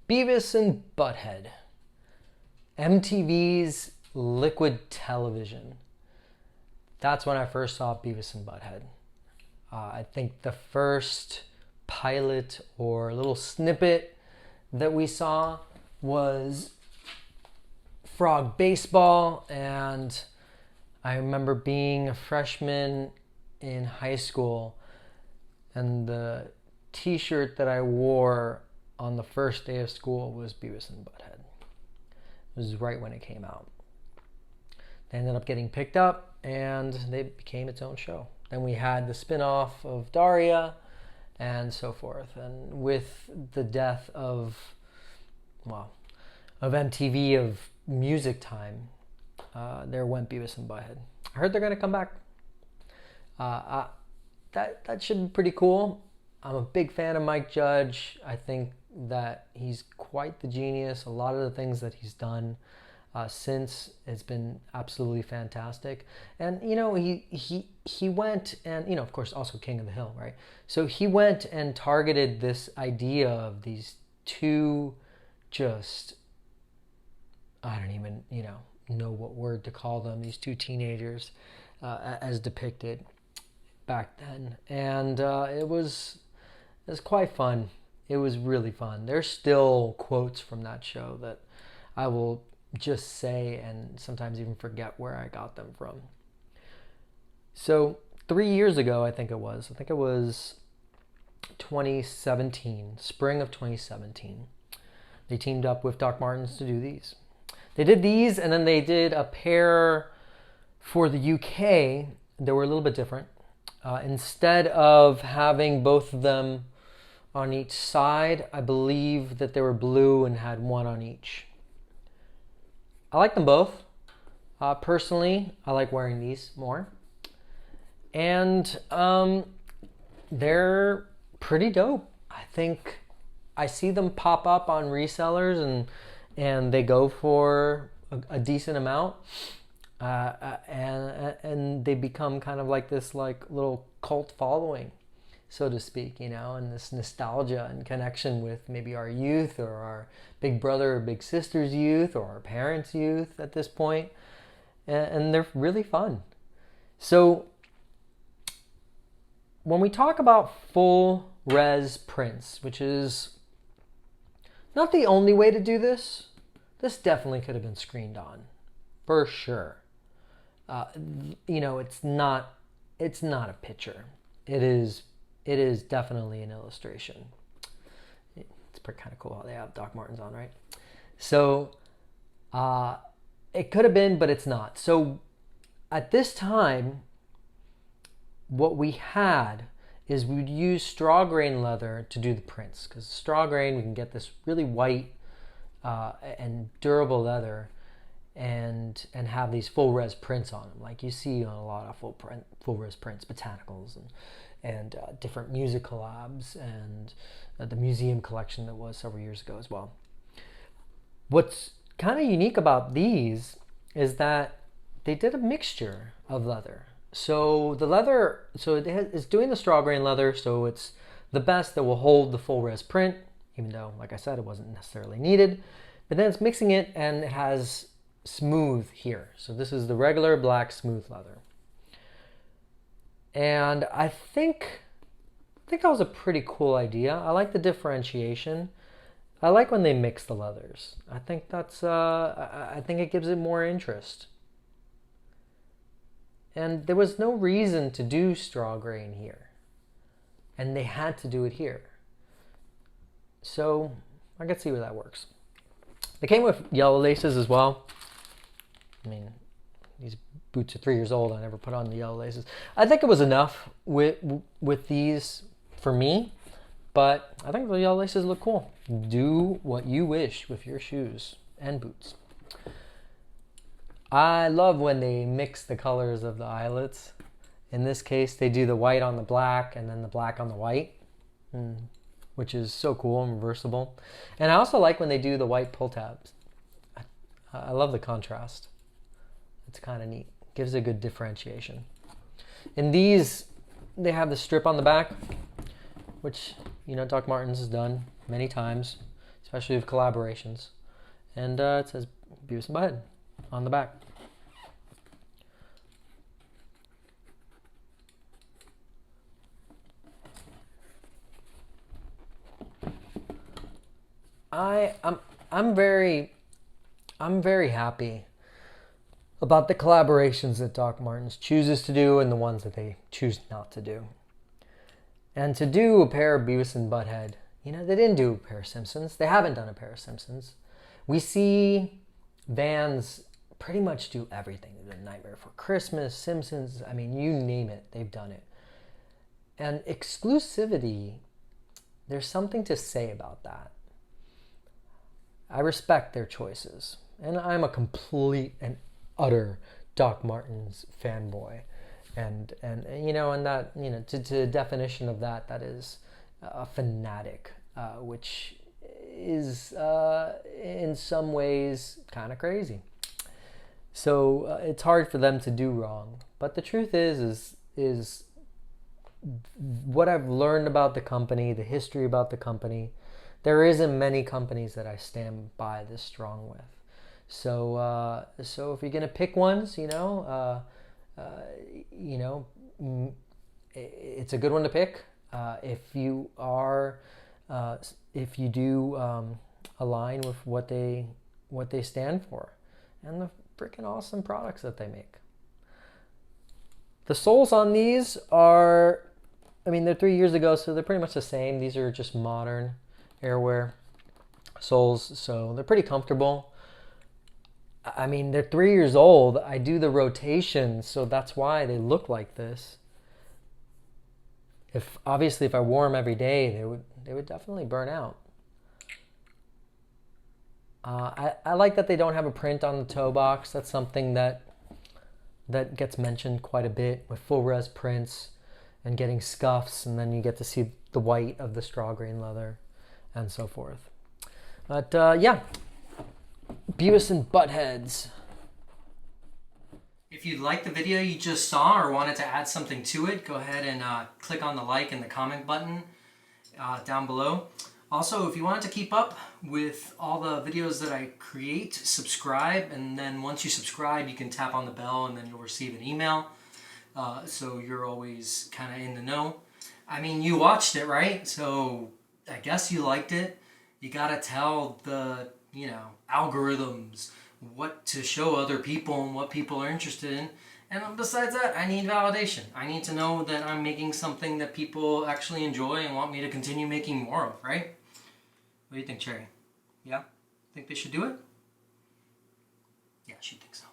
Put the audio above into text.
Beavis and Butthead, MTV's Liquid Television. That's when I first saw Beavis and Butthead. I think the first pilot or little snippet that we saw was Frog Baseball, and I remember being a freshman in high school, and the t-shirt that I wore on the first day of school was Beavis and Butthead. It was right when it came out. They ended up getting picked up, and they became its own show. Then we had the spin-off of Daria, and so forth. And with the death of MTV, of music time, there went Beavis and Butthead. I heard they're going to come back. That should be pretty cool. I'm a big fan of Mike Judge. I think that he's quite the genius. A lot of the things that he's done since, it's been absolutely fantastic. And he went and, of course, also King of the Hill, right? So he went and targeted this idea of these two, just, I don't even know what word to call them, these two teenagers as depicted back then. And it was quite fun. It was really fun. There's still quotes from that show that I will just say and sometimes even forget where I got them from. So 3 years ago, I think it was 2017, spring of 2017, they teamed up with Doc Martens to do these. They did these, and then they did a pair for the UK. They were a little bit different. Instead of having both of them on each side, I believe that they were blue and had one on each. I like them both. Personally, I like wearing these more. And they're pretty dope. I think I see them pop up on resellers, and they go for a decent amount. And they become kind of like this little cult following, so to speak, and this nostalgia and connection with maybe our youth, or our big brother or big sister's youth, or our parents' youth at this point. And they're really fun. So when we talk about full res prints, which is not the only way to do this, this definitely could have been screened on, for sure. It's not a picture. It is definitely an illustration. It's kind of cool how they have Doc Martens on, right? So it could have been, but it's not. So at this time, what we had is we'd use straw grain leather to do the prints, because straw grain, we can get this really white and durable leather, and have these full res prints on them, like you see on a lot of full res prints, botanicals and different music collabs, and the museum collection that was several years ago as well. What's kind of unique about these is that they did a mixture of leather. So the leather, it's doing the straw grain leather, so it's the best that will hold the full res print, even though, like I said, it wasn't necessarily needed. But then it's mixing it, and it has smooth here. So this is the regular black smooth leather. And I think that was a pretty cool idea. I like the differentiation. I like when they mix the leathers. I think I think it gives it more interest. And there was no reason to do straw grain here, and they had to do it here. So I can see where that works. They came with yellow laces as well. I mean, these boots are 3 years old. I never put on the yellow laces. I think it was enough with these for me, but I think the yellow laces look cool. Do what you wish with your shoes and boots. I love when they mix the colors of the eyelets. In this case, they do the white on the black and then the black on the white, which is so cool and reversible. And I also like when they do the white pull tabs. I love the contrast. It's kind of neat. Gives a good differentiation. In these, they have the strip on the back, which Doc Martens has done many times. especially with collaborations. And it says Beavis and Butthead on the back. I'm very happy about the collaborations that Doc Martens chooses to do and the ones that they choose not to do. And to do a pair of Beavis and Butthead, you know, they didn't do a pair of Simpsons. They haven't done a pair of Simpsons. We see Vans pretty much do everything. The Nightmare for Christmas, Simpsons, I mean, you name it, they've done it. And exclusivity, there's something to say about that. I respect their choices. And I'm a complete and utter Doc Martens fanboy. And you know, and that, you know, to the definition of that, that is a fanatic, which is in some ways kind of crazy. So it's hard for them to do wrong. But the truth is what I've learned about the company, the history about the company, there isn't many companies that I stand by this strong with. So so if you're gonna pick ones, you know, it's a good one to pick. If you are, if you do align with what they stand for, and the freaking awesome products that they make. The soles on these are, I mean, they're 3 years ago, so they're pretty much the same. These are just modern airwear soles, so they're pretty comfortable. I mean, they're 3 years old. I do the rotation, so that's why they look like this. If obviously if I wore them every day, they would definitely burn out. I like that they don't have a print on the toe box. That's something that gets mentioned quite a bit with full res prints and getting scuffs, and then you get to see the white of the straw grain leather and so forth. But yeah, Beavis and Buttheads. If you liked the video you just saw or wanted to add something to it, go ahead and click on the like and the comment button down below. Also, if you wanted to keep up with all the videos that I create, subscribe, and then once you subscribe, you can tap on the bell and then you'll receive an email. So you're always kind of in the know. I mean, you watched it, right? So I guess you liked it. You gotta tell the, you know, algorithms what to show other people and what people are interested in. And besides that, I need validation. I need to know that I'm making something that people actually enjoy and want me to continue making more of, right? What do you think, Cherry? Yeah? Think they should do it? Yeah, she thinks so.